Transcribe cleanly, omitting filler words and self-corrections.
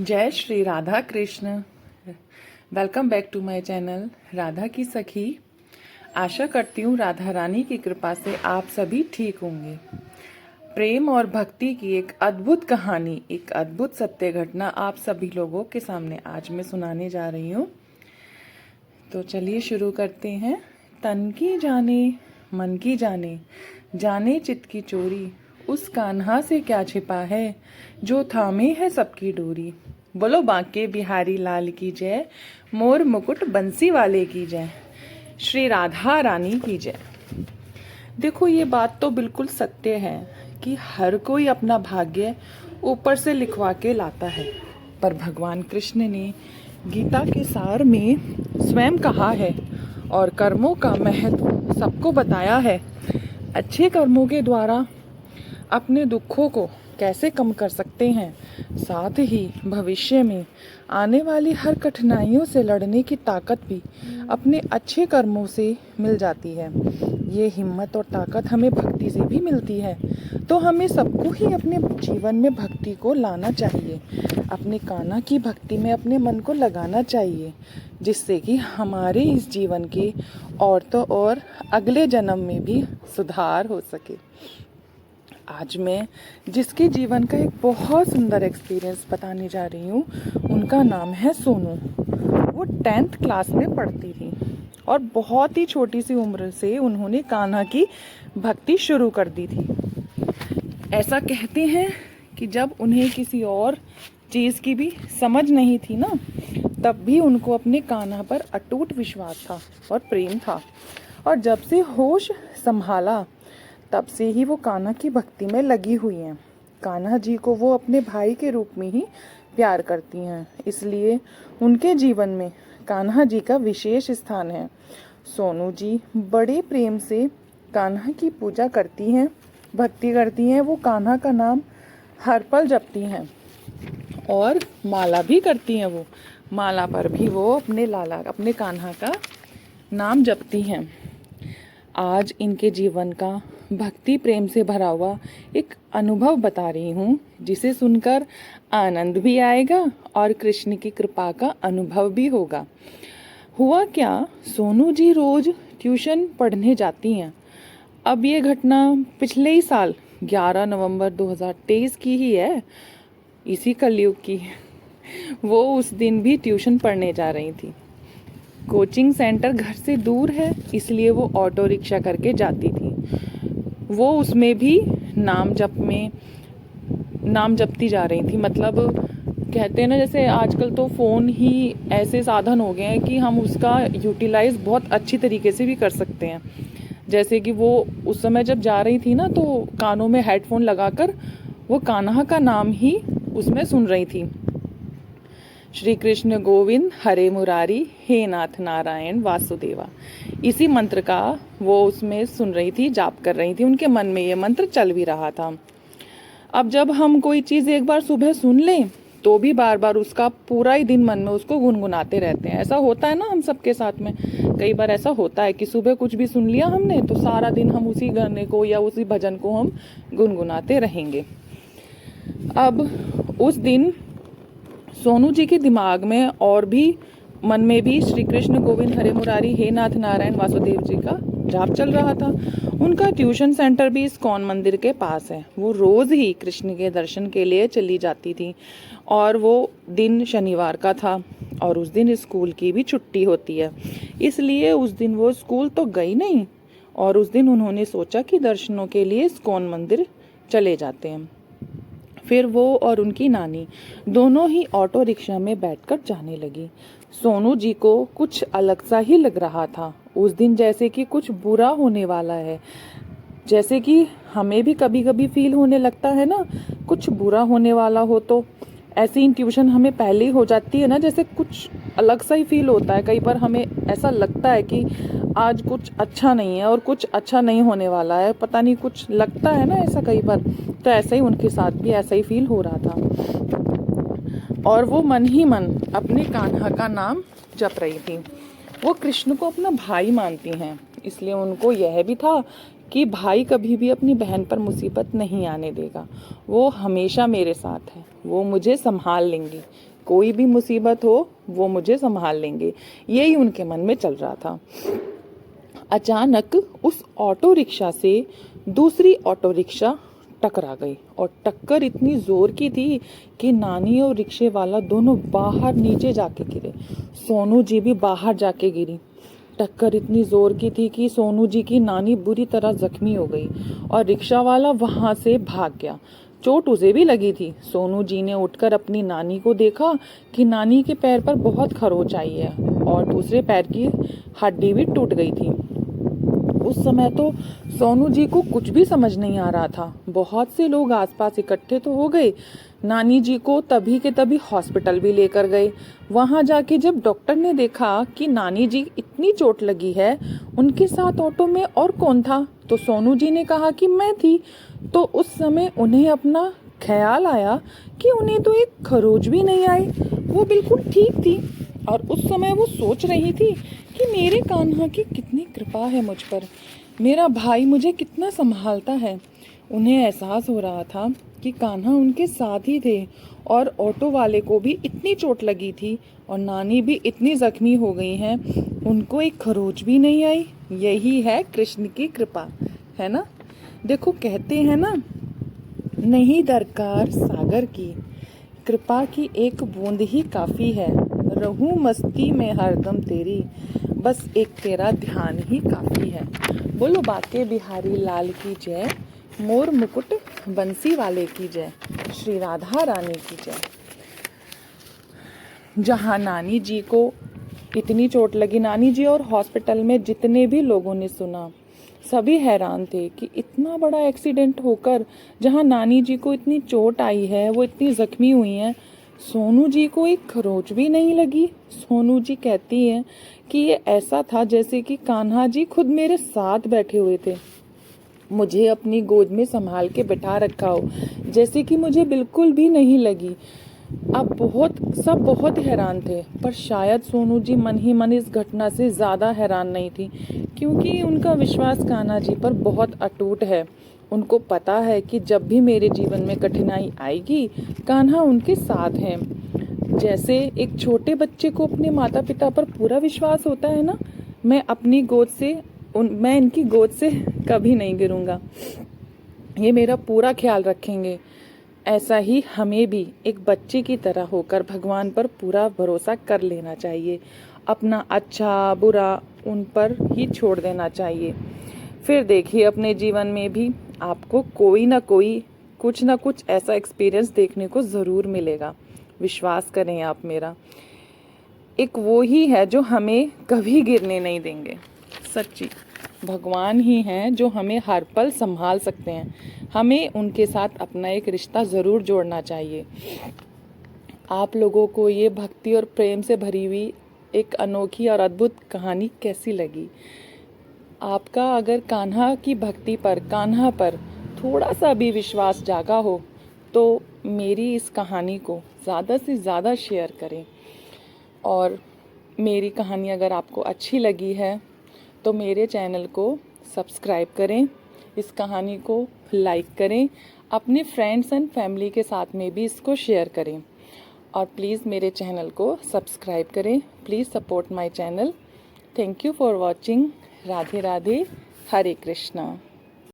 जय Shri Radha Krishna. Welcome back to my channel Radha की सखी। आशा करती हूँ राधा रानी की कृपा से आप सभी ठीक होंगे। प्रेम और भक्ति की एक अद्भुत कहानी, एक अद्भुत सत्य घटना आप सभी लोगों के सामने आज मैं सुनाने जा रही हूँ। तो चलिए शुरू करते हैं। तन की जाने मन की जाने, जाने चित्त की चोरी, उस कान्हा से क्या छिपा है जो थामे है सबकी डोरी। बोलो बांके बिहारी लाल की जय, मोर मुकुट बंसी वाले की जय, श्री राधा रानी की जय। देखो ये बात तो बिल्कुल सत्य है कि हर कोई अपना भाग्य ऊपर से लिखवा के लाता है, पर भगवान कृष्ण ने गीता के सार में स्वयं कहा है और कर्मों का महत्व सबको बताया है। अच्छे कर्मों के द्वारा अपने दुखों को कैसे कम कर सकते हैं, साथ ही भविष्य में आने वाली हर कठिनाइयों से लड़ने की ताकत भी अपने अच्छे कर्मों से मिल जाती है। ये हिम्मत और ताकत हमें भक्ति से भी मिलती है। तो हमें सबको ही अपने जीवन में भक्ति को लाना चाहिए, अपने कान्हा की भक्ति में अपने मन को लगाना चाहिए, जिससे कि हमारे इस जीवन के और तो और अगले जन्म में भी सुधार हो सके। आज मैं जिसके जीवन का एक बहुत सुंदर एक्सपीरियंस बताने जा रही हूँ, उनका नाम है सोनू। वो 10th क्लास में पढ़ती थी और बहुत ही छोटी सी उम्र से उन्होंने कान्हा की भक्ति शुरू कर दी थी। ऐसा कहते हैं कि जब उन्हें किसी और चीज़ की भी समझ नहीं थी ना, तब भी उनको अपने कान्हा पर अटूट विश्वास था और प्रेम था। और जब से होश संभाला तब से ही वो कान्हा की भक्ति में लगी हुई हैं। कान्हा जी को वो अपने भाई के रूप में ही प्यार करती हैं, इसलिए उनके जीवन में कान्हा जी का विशेष स्थान है। सोनू जी बड़े प्रेम से कान्हा की पूजा करती हैं, भक्ति करती हैं। वो कान्हा का नाम हर पल जपती हैं और माला भी करती हैं। वो माला पर भी वो अपने कान्हा का नाम जपती हैं। आज इनके जीवन का भक्ति प्रेम से भरा हुआ एक अनुभव बता रही हूँ, जिसे सुनकर आनंद भी आएगा और कृष्ण की कृपा का अनुभव भी होगा। हुआ क्या, सोनू जी रोज ट्यूशन पढ़ने जाती हैं। अब ये घटना पिछले ही साल 11 नवंबर 2023 की ही है, इसी कलयुग की। वो उस दिन भी ट्यूशन पढ़ने जा रही थी। कोचिंग सेंटर घर से दूर है, इसलिए वो ऑटो रिक्शा करके जाती थी। वो उसमें भी नाम जपती जा रही थी। मतलब कहते हैं ना, जैसे आजकल तो फ़ोन ही ऐसे साधन हो गए हैं कि हम उसका यूटिलाइज़ बहुत अच्छी तरीके से भी कर सकते हैं। जैसे कि वो उस समय जब जा रही थी ना, तो कानों में हेडफोन लगाकर वो कान्हा का नाम ही उसमें सुन रही थी। श्री कृष्ण गोविंद हरे मुरारी, हे नाथ नारायण वासुदेवा। इसी मंत्र का वो उसमें सुन रही थी, जाप कर रही थी। उनके मन में ये मंत्र चल भी रहा था। अब जब हम कोई चीज़ एक बार सुबह सुन लें तो भी बार बार उसका पूरा ही दिन मन में उसको गुनगुनाते रहते हैं। ऐसा होता है ना हम सबके साथ में। कई बार ऐसा होता है कि सुबह कुछ भी सुन लिया हमने तो सारा दिन हम उसी गाने को या उसी भजन को हम गुनगुनाते रहेंगे। अब उस दिन सोनू जी के दिमाग में और भी मन में भी श्री कृष्ण गोविंद हरे मुरारी, हे नाथ नारायण वासुदेव जी का जाप चल रहा था। उनका ट्यूशन सेंटर भी इस्कॉन मंदिर के पास है। वो रोज ही कृष्ण के दर्शन के लिए चली जाती थी और वो दिन शनिवार का था और उस दिन स्कूल की भी छुट्टी होती है, इसलिए उस दिन वो स्कूल तो गई नहीं। और उस दिन उन्होंने सोचा कि दर्शनों के लिए इस्कॉन मंदिर चले जाते हैं। फिर वो और उनकी नानी दोनों ही ऑटो रिक्शा में बैठकर जाने लगी। सोनू जी को कुछ अलग सा ही लग रहा था उस दिन, जैसे कि कुछ बुरा होने वाला है। जैसे कि हमें भी कभी कभी फील होने लगता है ना, कुछ बुरा होने वाला हो तो ऐसी इंट्यूशन हमें पहले ही हो जाती है ना, जैसे कुछ अलग सा ही फील होता है। कई बार हमें ऐसा लगता है कि आज कुछ अच्छा नहीं है और कुछ अच्छा नहीं होने वाला है, पता नहीं कुछ लगता है ना ऐसा कई बार। तो ऐसा ही उनके साथ भी ऐसा ही फील हो रहा था और वो मन ही मन अपने कान्हा का नाम जप रही थी। वो कृष्ण को अपना भाई मानती हैं, इसलिए उनको यह भी था कि भाई कभी भी अपनी बहन पर मुसीबत नहीं आने देगा, वो हमेशा मेरे साथ है, वो मुझे संभाल लेंगे, कोई भी मुसीबत हो वो मुझे संभाल लेंगे, यही उनके मन में चल रहा था। अचानक उस ऑटो रिक्शा से दूसरी ऑटो रिक्शा टकरा गई और टक्कर इतनी जोर की थी कि नानी और रिक्शे वाला दोनों बाहर नीचे जाके गिरे। सोनू जी भी बाहर जाके गिरी। टक्कर इतनी जोर की थी कि सोनू जी की नानी बुरी तरह जख्मी हो गई और रिक्शा वाला वहां से भाग गया। चोट उसे भी लगी थी। सोनू जी ने उठकर अपनी नानी को देखा कि नानी के पैर पर बहुत खरोंच आई है और दूसरे पैर की हड्डी भी टूट गई थी। उस समय तो सोनू जी को कुछ भी समझ नहीं आ रहा था। बहुत से लोग आसपास इकट्ठे तो हो गए। नानी जी को तभी के तभी हॉस्पिटल भी लेकर गए। वहां जाके जब डॉक्टर ने देखा कि नानी जी इतनी चोट लगी है, उनके साथ ऑटो में और कौन था, तो सोनू जी ने कहा कि मैं थी। तो उस समय उन्हें अपना ख्याल आया कि उन्हें तो एक खरोच भी नहीं आई, वो बिल्कुल ठीक थी। और उस समय वो सोच रही थी कि मेरे कान्हा की कितनी कृपा है मुझ पर, मेरा भाई मुझे कितना संभालता है। उन्हें एहसास हो रहा था कि कान्हा उनके साथ ही थे और ऑटो वाले को भी इतनी चोट लगी थी और नानी भी इतनी जख्मी हो गई हैं, उनको एक खरोच भी नहीं आई। यही है कृष्ण की कृपा, है ना। देखो कहते हैं ना, नहीं दरकार सागर की, कृपा की एक बूंद ही काफी है, रहूं मस्ती में हरदम तेरी, बस एक तेरा ध्यान ही काफी है। बोलो बाके बिहारी लाल की जय, मोर मुकुट बंसी वाले की जय, श्री राधा रानी की जय। जहाँ नानी जी को इतनी चोट लगी, नानी जी और हॉस्पिटल में जितने भी लोगों ने सुना, सभी हैरान थे कि इतना बड़ा एक्सीडेंट होकर जहाँ नानी जी को इतनी चोट आई है, वो इतनी जख्मी हुई हैं, सोनू जी को एक खरोच भी नहीं लगी। सोनू जी कहती हैं कि ये ऐसा था जैसे कि कान्हा जी खुद मेरे साथ बैठे हुए थे, मुझे अपनी गोद में संभाल के बिठा रखा हो, जैसे कि मुझे बिल्कुल भी नहीं लगी। अब सब बहुत हैरान थे, पर शायद सोनू जी मन ही मन इस घटना से ज्यादा हैरान नहीं थी, क्योंकि उनका विश्वास कान्हा जी पर बहुत अटूट है। उनको पता है कि जब भी मेरे जीवन में कठिनाई आएगी, कान्हा उनके साथ हैं। जैसे एक छोटे बच्चे को अपने माता पिता पर पूरा विश्वास होता है ना, मैं इनकी गोद से कभी नहीं गिरूंगा, ये मेरा पूरा ख्याल रखेंगे। ऐसा ही हमें भी एक बच्चे की तरह होकर भगवान पर पूरा भरोसा कर लेना चाहिए, अपना अच्छा बुरा उन पर ही छोड़ देना चाहिए। फिर देखिए अपने जीवन में भी आपको कोई ना कोई कुछ ना कुछ ऐसा एक्सपीरियंस देखने को ज़रूर मिलेगा। विश्वास करें आप मेरा, एक वो ही है जो हमें कभी गिरने नहीं देंगे। सच्ची भगवान ही हैं जो हमें हर पल संभाल सकते हैं। हमें उनके साथ अपना एक रिश्ता ज़रूर जोड़ना चाहिए। आप लोगों को ये भक्ति और प्रेम से भरी हुई एक अनोखी और अद्भुत कहानी कैसी लगी? आपका अगर कान्हा की भक्ति पर, कान्हा पर थोड़ा सा भी विश्वास जागा हो, तो मेरी इस कहानी को ज़्यादा से ज़्यादा शेयर करें। और मेरी कहानी अगर आपको अच्छी लगी है तो मेरे चैनल को सब्सक्राइब करें, इस कहानी को लाइक करें, अपने फ्रेंड्स एंड फैमिली के साथ में भी इसको शेयर करें और प्लीज़ मेरे चैनल को सब्सक्राइब करें। Please support my channel. Thank you for watching. Radhe Radhe, Hare Krishna.